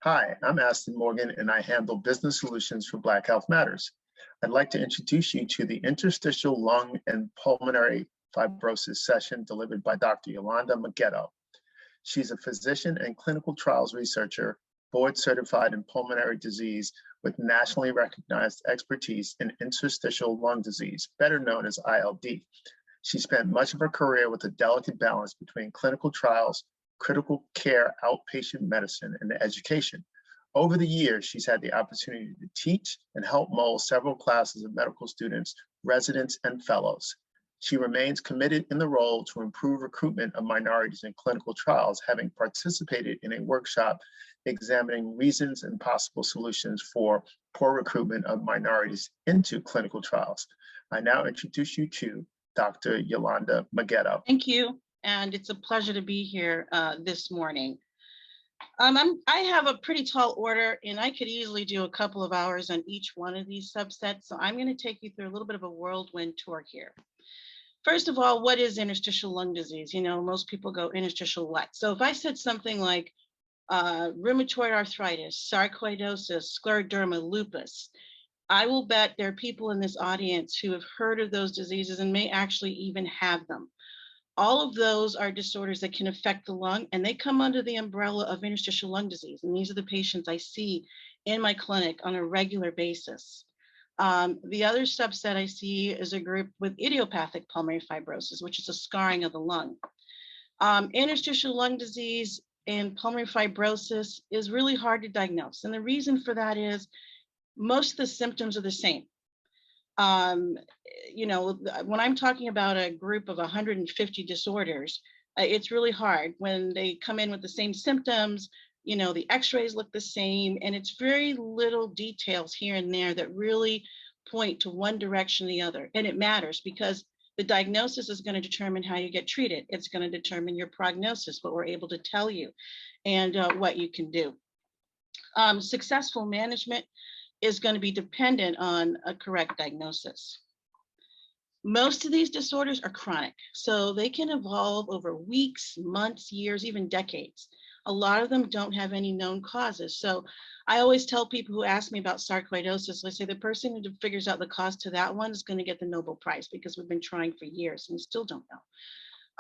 Hi, I'm Aston Morgan, and I handle business solutions for Black Health Matters. I'd like to introduce you to the Interstitial Lung and Pulmonary Fibrosis session delivered by Dr. Yolanda Mageto. She's a physician and clinical trials researcher, board certified in pulmonary disease with nationally recognized expertise in interstitial lung disease, better known as ILD. She spent much of her career with a delicate balance between clinical trials, critical care, outpatient medicine, and education. Over the years, she's had the opportunity to teach and help mold several classes of medical students, residents, and fellows. She remains committed in the role to improve recruitment of minorities in clinical trials, having participated in a workshop examining reasons and possible solutions for poor recruitment of minorities into clinical trials. I now introduce you to Dr. Yolanda Mageto. Thank you, and it's a pleasure to be here this morning. I have a pretty tall order, and I could easily do a couple of hours on each one of these subsets, so I'm going to take you through a little bit of a whirlwind tour here. First of all, what is interstitial lung disease? You know, most people go interstitial what? So if I said something like rheumatoid arthritis, sarcoidosis, scleroderma, lupus, I will bet there are people in this audience who have heard of those diseases and may actually even have them. All of those are disorders that can affect the lung, and they come under the umbrella of interstitial lung disease. And these are the patients I see in my clinic on a regular basis. The other subset I see is a group with idiopathic pulmonary fibrosis, which is a scarring of the lung. Interstitial lung disease and pulmonary fibrosis is really hard to diagnose. And the reason for that is most of the symptoms are the same. You know, when I'm talking about a group of 150 disorders, it's really hard when they come in with the same symptoms. You know, the x-rays look the same, and it's very little details here and there that really point to one direction or the other. And it matters because the diagnosis is going to determine how you get treated. It's going to determine your prognosis, what we're able to tell you, and what you can do. Successful management is going to be dependent on a correct diagnosis. Most of these disorders are chronic, so they can evolve over weeks, months, years, even decades. A lot of them don't have any known causes. So I always tell people who ask me about sarcoidosis, I say the person who figures out the cause to that one is going to get the Nobel Prize because we've been trying for years and we still don't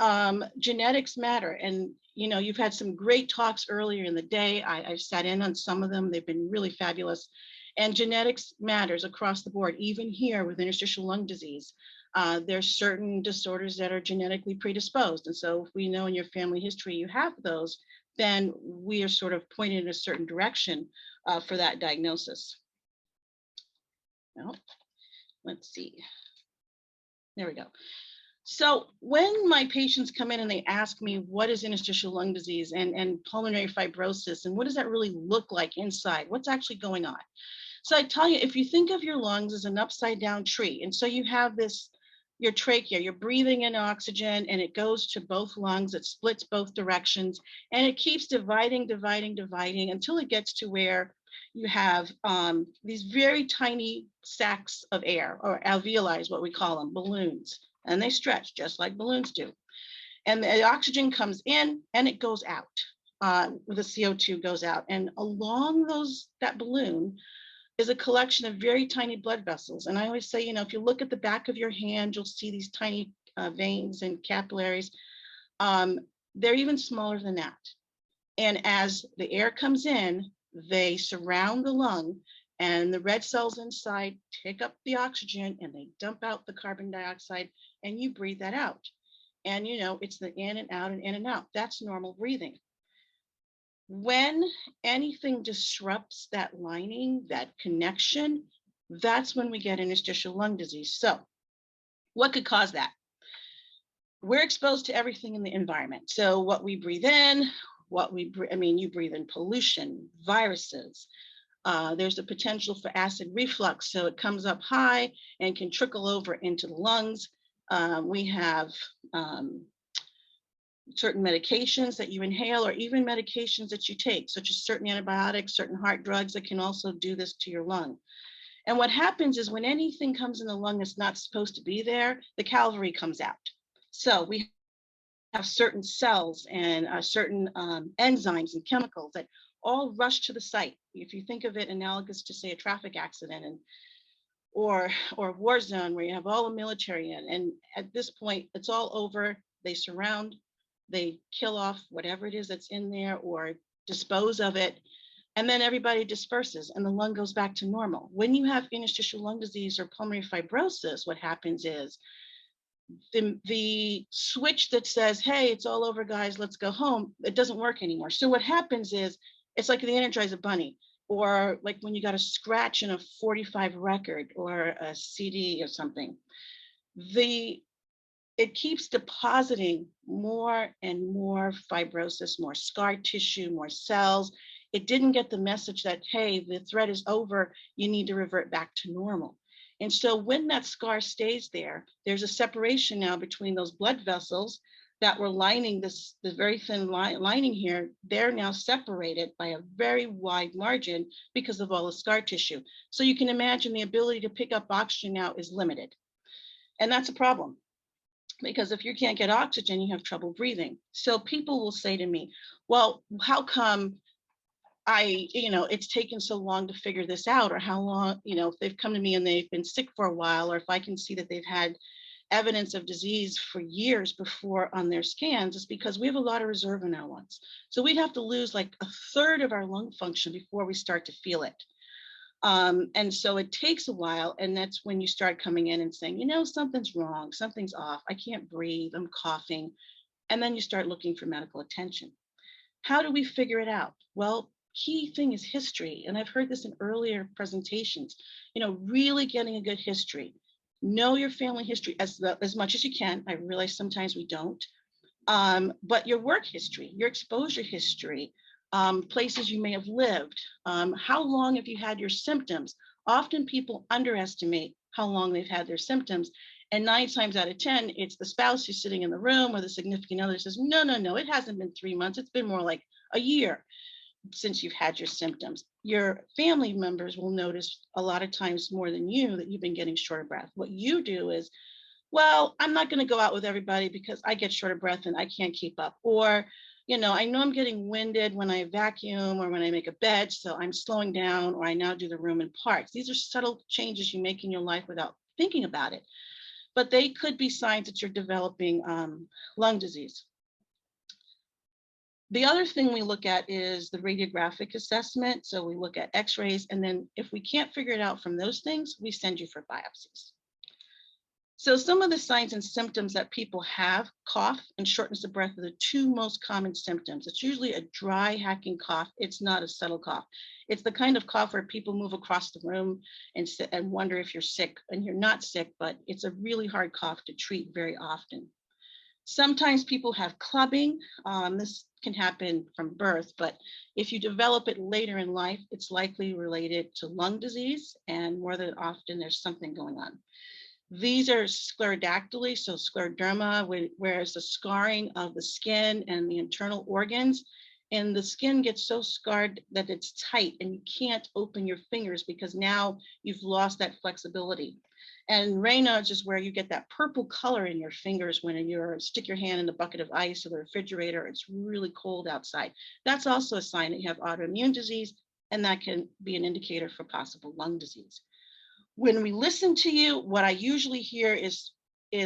know. Genetics matter. And, you know, you've had some great talks earlier in the day. I've sat in on some of them. They've been really fabulous. And genetics matters across the board, even here with interstitial lung disease. There's certain disorders that are genetically predisposed. And so if we know in your family history you have those, then we are sort of pointed in a certain direction for that diagnosis. Well, let's see. There we go. So when my patients come in and they ask me what is interstitial lung disease and pulmonary fibrosis, and what does that really look like inside? What's actually going on? So I tell you, if you think of your lungs as an upside down tree, and so you have this, your trachea, you're breathing in oxygen and it goes to both lungs, it splits both directions, and it keeps dividing until it gets to where you have these very tiny sacs of air, or alveoli is what we call them, balloons, and they stretch just like balloons do. And the oxygen comes in and it goes out, the CO2 goes out, and along that balloon is a collection of very tiny blood vessels. And I always say, you know, if you look at the back of your hand, you'll see these tiny veins and capillaries. They're even smaller than that. And as the air comes in, they surround the lung, and the red cells inside take up the oxygen and they dump out the carbon dioxide, and you breathe that out. And, you know, it's the in and out and in and out. That's normal breathing. When anything disrupts that lining, that connection, that's when we get interstitial lung disease. So what could cause that? We're exposed to everything in the environment. So what we breathe in, you breathe in pollution, viruses. There's a potential for acid reflux. So it comes up high and can trickle over into the lungs. We have certain medications that you inhale, or even medications that you take, such as certain antibiotics, certain heart drugs that can also do this to your lung. And what happens is when anything comes in the lung that's not supposed to be there, the cavalry comes out. So we have certain cells and certain enzymes and chemicals that all rush to the site. If you think of it analogous to, say, a traffic accident and or a war zone where you have all the military in, and at this point it's all over. They surround, they kill off whatever it is that's in there or dispose of it, and then everybody disperses and the lung goes back to normal. When you have interstitial lung disease or pulmonary fibrosis, what happens is the switch that says, hey, it's all over, guys, let's go home, it doesn't work anymore. So what happens is it's like the Energizer Bunny, or like when you got a scratch in a 45 record or a CD or something. It keeps depositing more and more fibrosis, more scar tissue, more cells. It didn't get the message that, hey, the threat is over, you need to revert back to normal. And so when that scar stays there, there's a separation now between those blood vessels that were lining this very thin lining here. They're now separated by a very wide margin because of all the scar tissue. So you can imagine the ability to pick up oxygen now is limited. And that's a problem, because if you can't get oxygen, you have trouble breathing. So people will say to me, well, how come it's taken so long to figure this out, or how long, if they've come to me and they've been sick for a while, or if I can see that they've had evidence of disease for years before on their scans, is because we have a lot of reserve in our lungs. So we'd have to lose like a third of our lung function before we start to feel it. And so it takes a while, and that's when you start coming in and saying, something's wrong, something's off, I can't breathe, I'm coughing. And then you start looking for medical attention. How do we figure it out? Well, key thing is history. And I've heard this in earlier presentations, really getting a good history. Know your family history as much as you can. I realize sometimes we don't. But your work history, your exposure history, places you may have lived, how long have you had your symptoms? Often people underestimate how long they've had their symptoms. And 9 times out of 10, it's the spouse who's sitting in the room or the significant other says, no, it hasn't been 3 months. It's been more like a year since you've had your symptoms. Your family members will notice a lot of times more than you that you've been getting short of breath. What you do is, well, I'm not going to go out with everybody because I get short of breath and I can't keep up. Or, I know I'm getting winded when I vacuum or when I make a bed, so I'm slowing down, or I now do the room in parts. These are subtle changes you make in your life without thinking about it. But they could be signs that you're developing lung disease. The other thing we look at is the radiographic assessment. So we look at x-rays, and then if we can't figure it out from those things, we send you for biopsies. So some of the signs and symptoms that people have, cough and shortness of breath, are the 2 most common symptoms. It's usually a dry, hacking cough. It's not a subtle cough. It's the kind of cough where people move across the room and sit and wonder if you're sick, and you're not sick, but it's a really hard cough to treat very often. Sometimes people have clubbing. This can happen from birth, but if you develop it later in life, it's likely related to lung disease, and more than often there's something going on. These are sclerodactyly, so scleroderma, where it's the scarring of the skin and the internal organs, and the skin gets so scarred that it's tight and you can't open your fingers because now you've lost that flexibility. And Raynaud's is where you get that purple color in your fingers when you stick your hand in a bucket of ice or the refrigerator. It's really cold outside. That's also a sign that you have autoimmune disease, and that can be an indicator for possible lung disease. When we listen to you, what I usually hear is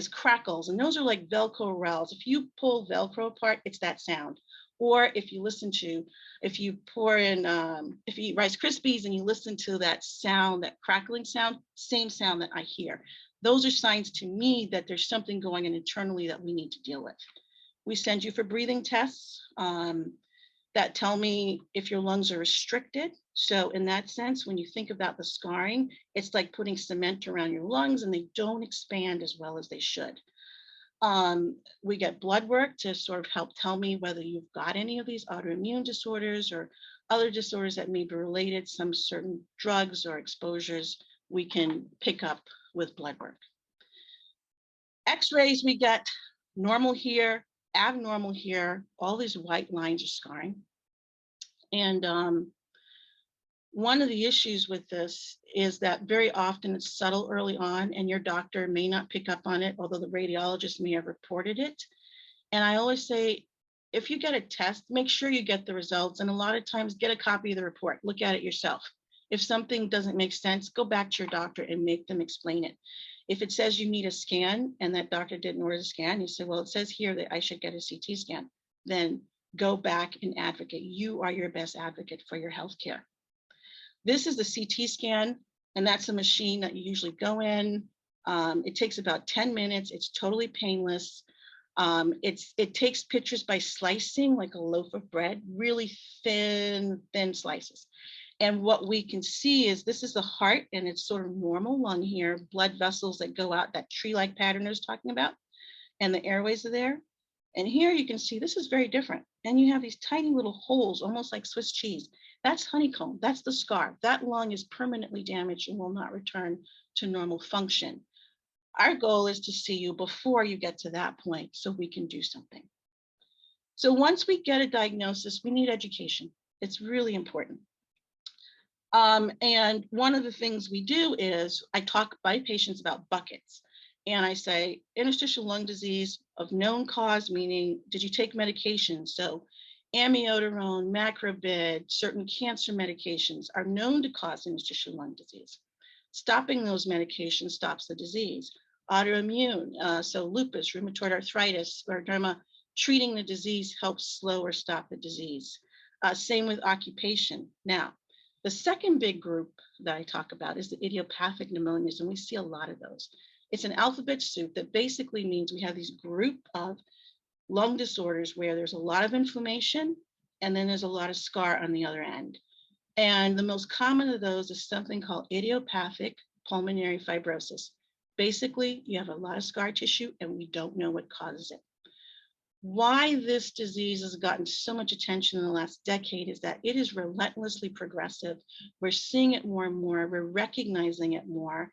crackles, and those are like Velcro rails. If you pull Velcro apart, it's that sound. Or if you eat Rice Krispies and you listen to that sound, that crackling sound, same sound that I hear. Those are signs to me that there's something going on internally that we need to deal with. We send you for breathing tests that tell me if your lungs are restricted. So in that sense, when you think about the scarring, it's like putting cement around your lungs and they don't expand as well as they should. We get blood work to sort of help tell me whether you've got any of these autoimmune disorders or other disorders that may be related, some certain drugs or exposures we can pick up with blood work. X-rays, we get normal here, abnormal here, all these white lines are scarring. And one of the issues with this is that very often it's subtle early on and your doctor may not pick up on it, although the radiologist may have reported it. And I always say, if you get a test, make sure you get the results. And a lot of times get a copy of the report, look at it yourself. If something doesn't make sense, go back to your doctor and make them explain it. If it says you need a scan and that doctor didn't order the scan, you say, well, it says here that I should get a CT scan. Then go back and advocate. You are your best advocate for your healthcare. This is the CT scan, and that's a machine that you usually go in. It takes about 10 minutes. It's totally painless. It takes pictures by slicing like a loaf of bread, really thin slices. And what we can see is this is the heart, and it's sort of normal lung here, blood vessels that go out, that tree-like pattern I was talking about, and the airways are there. And here you can see this is very different. And you have these tiny little holes, almost like Swiss cheese. That's honeycomb, that's the scar. That lung is permanently damaged and will not return to normal function. Our goal is to see you before you get to that point so we can do something. So once we get a diagnosis, we need education. It's really important. And one of the things we do is I talk by patients about buckets. And I say interstitial lung disease of known cause, meaning did you take medication? So amiodarone, macrobid, certain cancer medications are known to cause interstitial lung disease. Stopping those medications stops the disease. Autoimmune, so lupus, rheumatoid arthritis, scleroderma, treating the disease helps slow or stop the disease. Same with occupation. Now, the second big group that I talk about is the idiopathic pneumonias, and we see a lot of those. It's an alphabet soup that basically means we have these group of lung disorders where there's a lot of inflammation and then there's a lot of scar on the other end. And the most common of those is something called idiopathic pulmonary fibrosis. Basically, you have a lot of scar tissue and we don't know what causes it. Why this disease has gotten so much attention in the last decade is that it is relentlessly progressive. We're seeing it more and more, we're recognizing it more.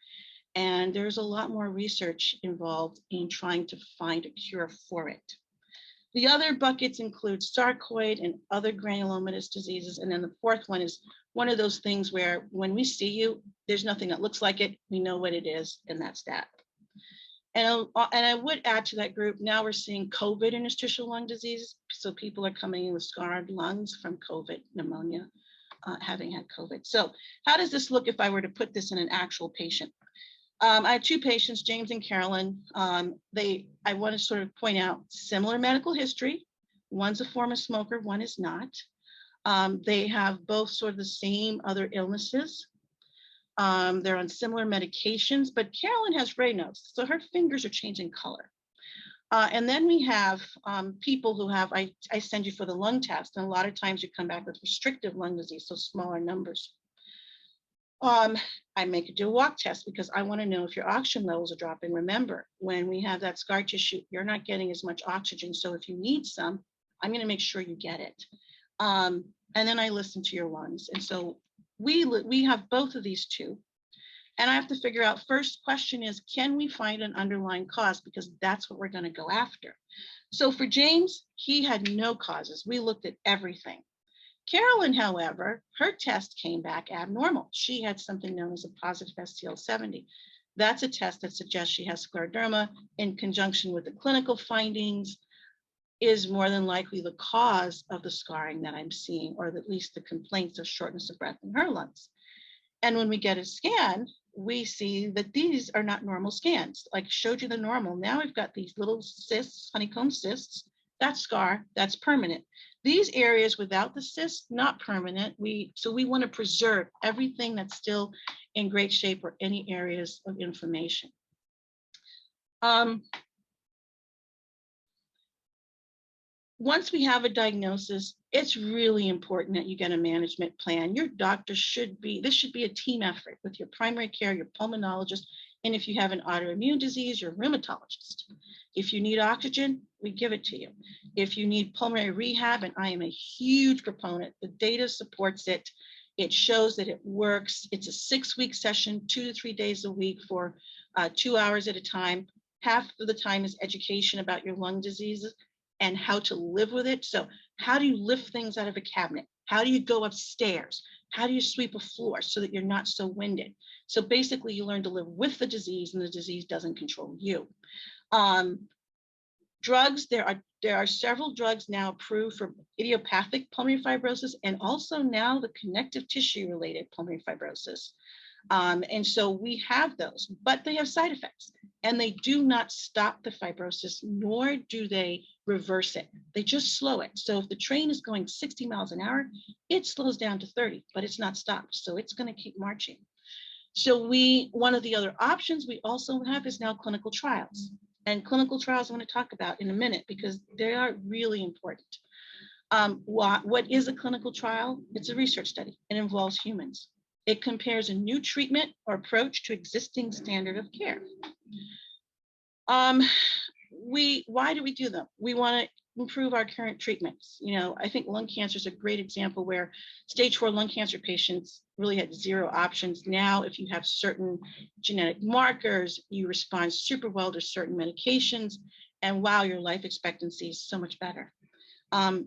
And there's a lot more research involved in trying to find a cure for it. The other buckets include sarcoid and other granulomatous diseases. And then the fourth one is one of those things where when we see you, there's nothing that looks like it. We know what it is, and that's that. And I would add to that group, now we're seeing COVID interstitial lung disease. So people are coming in with scarred lungs from COVID, pneumonia, having had COVID. So how does this look if I were to put this in an actual patient? I had two patients, James and Carolyn. I want to sort of point out similar medical history. One's a former smoker, one is not. They have both sort of the same other illnesses. They're on similar medications, but Carolyn has Raynaud's, so her fingers are changing color. And then we have people who have, I send you for the lung test, and a lot of times you come back with restrictive lung disease, so smaller numbers. I make you do a walk test because I want to know if your oxygen levels are dropping. Remember, when we have that scar tissue, you're not getting as much oxygen. So if you need some, I'm going to make sure you get it. And then I listen to your lungs. And so we have both of these two. And I have to figure out, first question is, can we find an underlying cause? Because that's what we're going to go after. So for James, he had no causes. We looked at everything. Carolyn, however, her test came back abnormal. She had something known as a positive STL70. That's a test that suggests she has scleroderma in conjunction with the clinical findings is more than likely the cause of the scarring that I'm seeing, or at least the complaints of shortness of breath in her lungs. And when we get a scan, we see that these are not normal scans. Like I showed you the normal. Now we've got these little cysts, honeycomb cysts. That's scar, that's permanent. These areas without the cyst, not permanent. So we want to preserve everything that's still in great shape or any areas of inflammation. Once we have a diagnosis, it's really important that you get a management plan. Your doctor this should be a team effort with your primary care, your pulmonologist, and if you have an autoimmune disease, your rheumatologist. If you need oxygen, we give it to you. If you need pulmonary rehab, and I am a huge proponent, the data supports it. It shows that it works. It's a 6-week session, 2 to 3 days a week for 2 hours at a time. Half of the time is education about your lung diseases and how to live with it. So how do you lift things out of a cabinet? How do you go upstairs? How do you sweep a floor so that you're not so winded? So basically you learn to live with the disease and the disease doesn't control you. Drugs, there are There are several drugs now approved for idiopathic pulmonary fibrosis and also now the connective tissue related pulmonary fibrosis. And so we have those, but they have side effects and they do not stop the fibrosis, nor do they reverse it. They just slow it. So if the train is going 60 miles an hour, it slows down to 30, but it's not stopped. So it's going to keep marching. So one of the other options we also have is now clinical trials. And clinical trials I want to talk about in a minute because they are really important. What is a clinical trial? It's a research study. It involves humans. It compares a new treatment or approach to existing standard of care. Why do we do them? We want to improve our current treatments. You know, I think lung cancer is a great example where stage 4 lung cancer patients really had 0 options. Now, if you have certain genetic markers, you respond super well to certain medications, and wow, your life expectancy is so much better.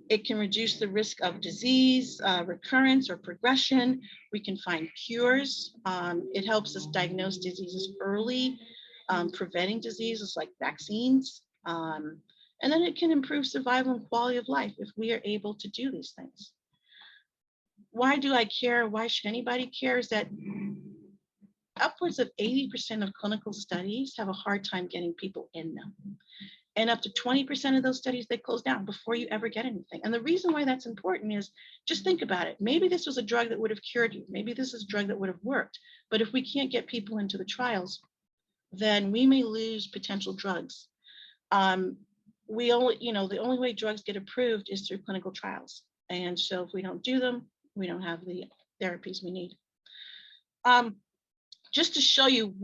It can reduce the risk of disease, recurrence or progression. We can find cures. It helps us diagnose diseases early, preventing diseases like vaccines. And then it can improve survival and quality of life if we are able to do these things. Why do I care? Why should anybody care? Is that upwards of 80% of clinical studies have a hard time getting people in them. And up to 20% of those studies, they close down before you ever get anything. And the reason why that's important is just think about it. Maybe this was a drug that would have cured you. Maybe this is a drug that would have worked. But if we can't get people into the trials, then we may lose potential drugs. The only way drugs get approved is through clinical trials. And so if we don't do them, we don't have the therapies we need. Just to show you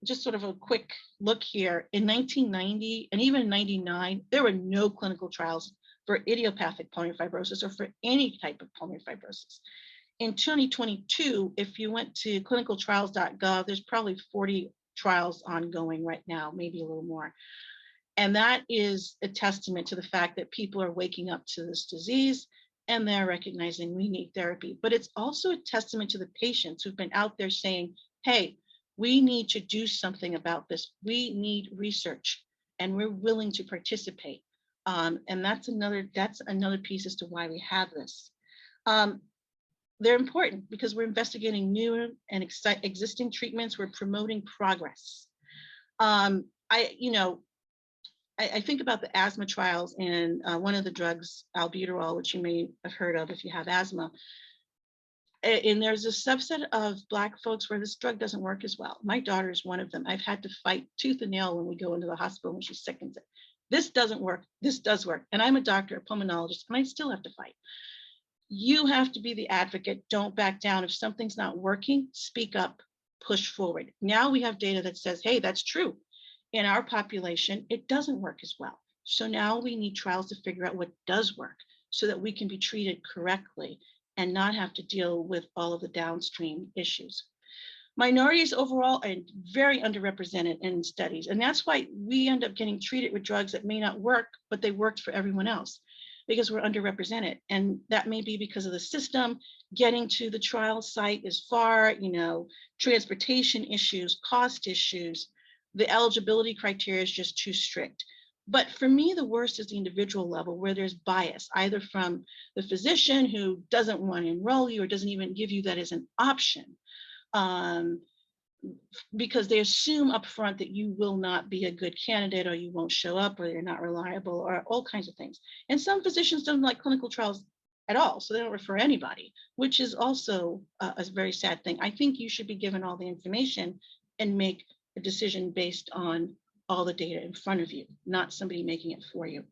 just sort of a quick look here, in 1990 and even in 99, there were no clinical trials for idiopathic pulmonary fibrosis or for any type of pulmonary fibrosis. In 2022, if you went to clinicaltrials.gov, there's probably 40 trials ongoing right now, maybe a little more. And that is a testament to the fact that people are waking up to this disease and they're recognizing we need therapy. But it's also a testament to the patients who've been out there saying, hey, we need to do something about this. We need research and we're willing to participate. And that's another piece as to why we have this. They're important because we're investigating new and existing treatments. We're promoting progress. I think about the asthma trials and one of the drugs, albuterol, which you may have heard of if you have asthma. And there's a subset of Black folks where this drug doesn't work as well. My daughter is one of them. I've had to fight tooth and nail when we go into the hospital when she's sick and said, this doesn't work, this does work. And I'm a doctor, a pulmonologist, and I still have to fight. You have to be the advocate. Don't back down. If something's not working, speak up, push forward. Now we have data that says, hey, that's true. In our population, it doesn't work as well. So now we need trials to figure out what does work so that we can be treated correctly and not have to deal with all of the downstream issues. Minorities overall are very underrepresented in studies. And that's why we end up getting treated with drugs that may not work, but they worked for everyone else because we're underrepresented. And that may be because of the system. Getting to the trial site is far, transportation issues, cost issues. The eligibility criteria is just too strict. But for me, the worst is the individual level where there's bias, either from the physician who doesn't want to enroll you or doesn't even give you that as an option, because they assume upfront that you will not be a good candidate or you won't show up or you're not reliable or all kinds of things. And some physicians don't like clinical trials at all, so they don't refer anybody, which is also a very sad thing. I think you should be given all the information and make a decision based on all the data in front of you, not somebody making it for you.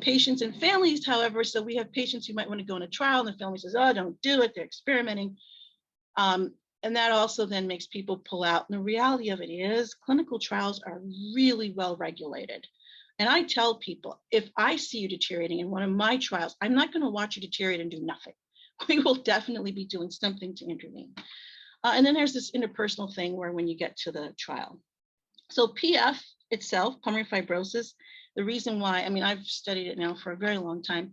Patients and families, however, so we have patients who might want to go on a trial and the family says, oh, don't do it, they're experimenting. And that also then makes people pull out. And the reality of it is clinical trials are really well regulated. And I tell people, if I see you deteriorating in one of my trials, I'm not going to watch you deteriorate and do nothing. We will definitely be doing something to intervene. And then there's this interpersonal thing where when you get to the trial. So PF itself, pulmonary fibrosis, the reason why, I've studied it now for a very long time.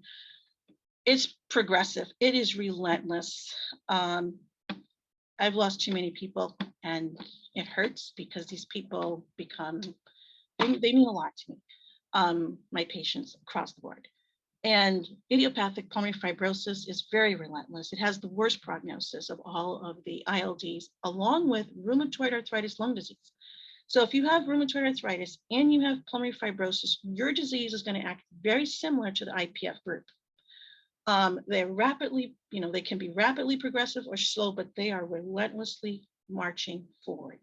It's progressive. It is relentless. I've lost too many people and it hurts because these people they mean a lot to me. my patients across the board. And idiopathic pulmonary fibrosis is very relentless. It has the worst prognosis of all of the ILDs, along with rheumatoid arthritis lung disease. So if you have rheumatoid arthritis and you have pulmonary fibrosis, your disease is going to act very similar to the IPF group. They're rapidly, they can be rapidly progressive or slow, but they are relentlessly marching forward.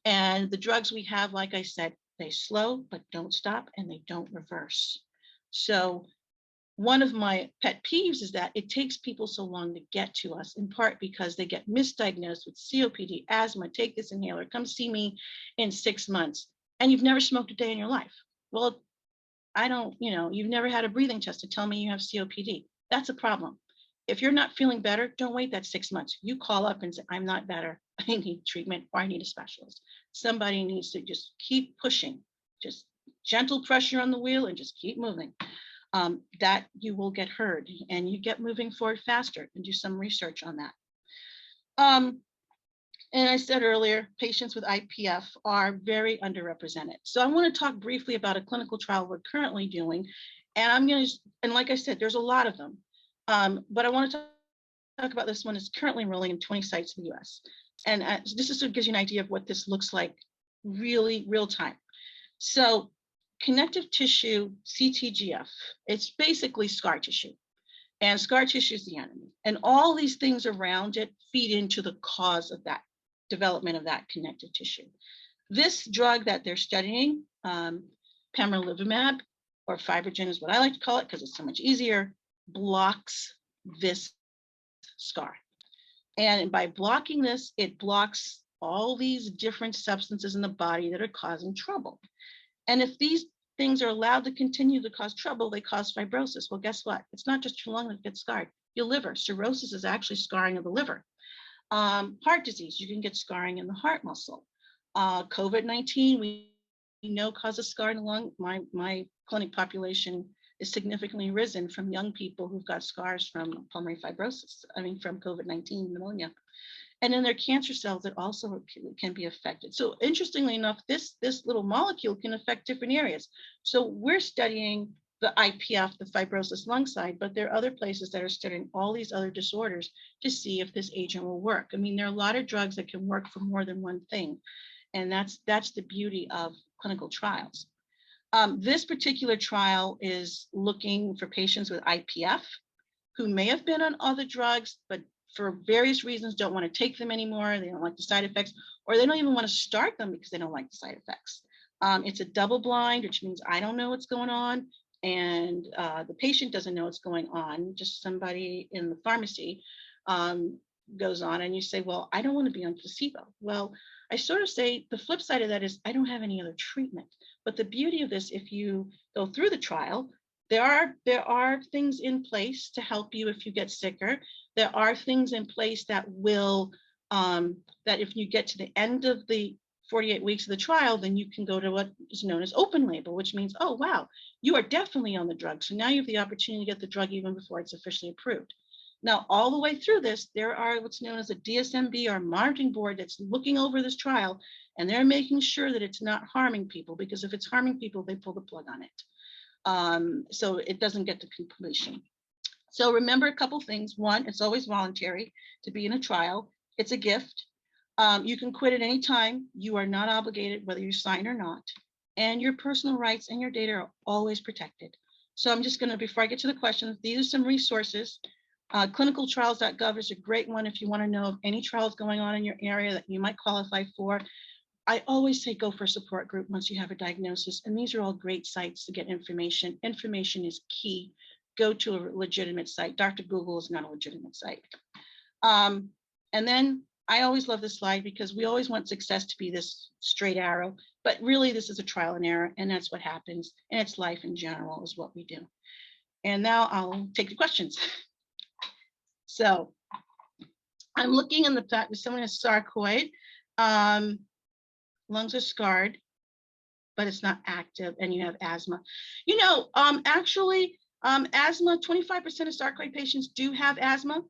And the drugs we have, like I said, they slow, but don't stop, and they don't reverse. So one of my pet peeves is that it takes people so long to get to us, in part because they get misdiagnosed with COPD, asthma, take this inhaler, come see me in 6 months, and you've never smoked a day in your life. Well, you've never had a breathing test to tell me you have COPD. That's a problem. If you're not feeling better, don't wait that 6 months. You call up and say, I'm not better. I need treatment, or I need a specialist. Somebody needs to just keep pushing, just gentle pressure on the wheel and just keep moving. That you will get heard, and you get moving forward faster, and do some research on that. And I said earlier, patients with IPF are very underrepresented. So I want to talk briefly about a clinical trial we're currently doing. And like I said, there's a lot of them. But I want to talk about this one. It's currently enrolling in 20 sites in the US. And this is gives you an idea of what this looks like really real time. So connective tissue, CTGF, it's basically scar tissue. And scar tissue is the enemy. And all these things around it feed into the cause of that development of that connective tissue. This drug that they're studying, pamrevlumab, or Fibrogen is what I like to call it because it's so much easier, blocks this scar. And by blocking this, it blocks all these different substances in the body that are causing trouble. And if these things are allowed to continue to cause trouble, they cause fibrosis. Well, guess what? It's not just your lung that gets scarred. Your liver. Cirrhosis is actually scarring of the liver. Heart disease, you can get scarring in the heart muscle. COVID-19, we know causes scar in the lung. My clinic population is significantly risen from young people who've got scars from pulmonary fibrosis, from COVID-19 pneumonia. And then their cancer cells that also can be affected. So interestingly enough, this little molecule can affect different areas. So we're studying the IPF, the fibrosis lung side, but there are other places that are studying all these other disorders to see if this agent will work. There are a lot of drugs that can work for more than one thing. And that's the beauty of clinical trials. This particular trial is looking for patients with IPF who may have been on other drugs, but for various reasons don't want to take them anymore. They don't like the side effects, or they don't even want to start them because they don't like the side effects. It's a double blind, which means I don't know what's going on, and the patient doesn't know what's going on. Just somebody in the pharmacy goes on, and you say, well, I don't want to be on placebo. Well, I sort of say the flip side of that is I don't have any other treatment. But the beauty of this, if you go through the trial, there are things in place to help you if you get sicker. There are things in place that will, that if you get to the end of the 48 weeks of the trial, then you can go to what is known as open label, which means, oh, wow, you are definitely on the drug. So now you have the opportunity to get the drug even before it's officially approved. Now, all the way through this, there are what's known as a DSMB or monitoring board that's looking over this trial, and they're making sure that it's not harming people, because if it's harming people, they pull the plug on it. So it doesn't get to completion. So remember a couple things. One, it's always voluntary to be in a trial. It's a gift. You can quit at any time. You are not obligated whether you sign or not. And your personal rights and your data are always protected. So I'm just going to, before I get to the questions, these are some resources. Clinicaltrials.gov is a great one if you want to know of any trials going on in your area that you might qualify for. I always say go for a support group once you have a diagnosis. And these are all great sites to get information. Information is key. Go to a legitimate site. Dr. Google is not a legitimate site. And then I always love this slide because we always want success to be this straight arrow, but really this is a trial and error, and that's what happens. And it's life in general is what we do. And now I'll take the questions. So I'm looking in the fact that someone has sarcoid, lungs are scarred, but it's not active, and you have asthma. Asthma, 25% of sarcoid patients do have asthma.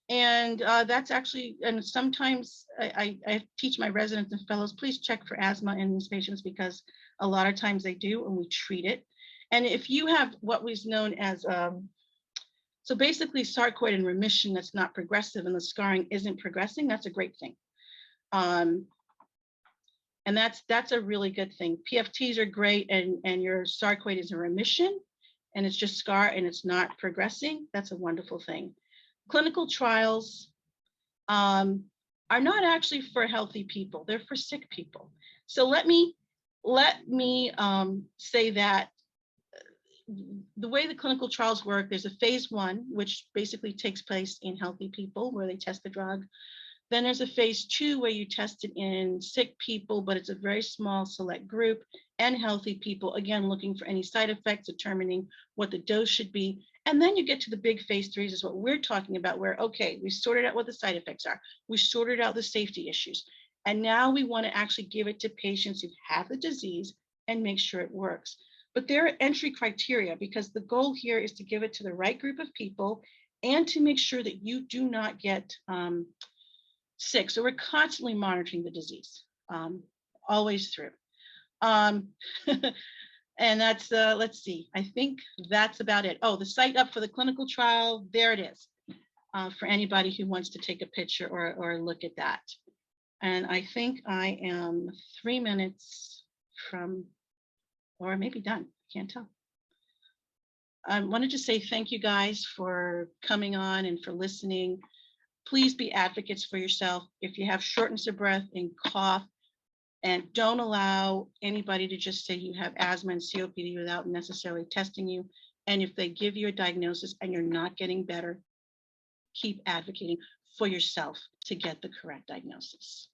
And that's actually, and sometimes I teach my residents and fellows, please check for asthma in these patients because a lot of times they do, and we treat it. And if you have what was known as, so basically sarcoid in remission that's not progressive and the scarring isn't progressing, that's a great thing. And that's a really good thing. PFTs are great, and your sarcoid is in remission and it's just scar and it's not progressing. That's a wonderful thing. Clinical trials are not actually for healthy people, they're for sick people. So let me say that the way the clinical trials work, there's a phase 1, which basically takes place in healthy people where they test the drug. Then there's a phase 2 where you test it in sick people, but it's a very small select group, and healthy people, again, looking for any side effects, determining what the dose should be. And then you get to the big phase 3s is what we're talking about, where, okay, we sorted out what the side effects are. We sorted out the safety issues. And now we want to actually give it to patients who have the disease and make sure it works. But there are entry criteria because the goal here is to give it to the right group of people and to make sure that you do not get sick. So we're constantly monitoring the disease, always through. And that's, let's see, I think that's about it. Oh, the site up for the clinical trial, there it is, for anybody who wants to take a picture or look at that. And I think I am 3 minutes from, or maybe done, can't tell. I wanted to say thank you guys for coming on and for listening. Please be advocates for yourself. If you have shortness of breath and cough, and don't allow anybody to just say you have asthma and COPD without necessarily testing you. And if they give you a diagnosis and you're not getting better, keep advocating for yourself to get the correct diagnosis.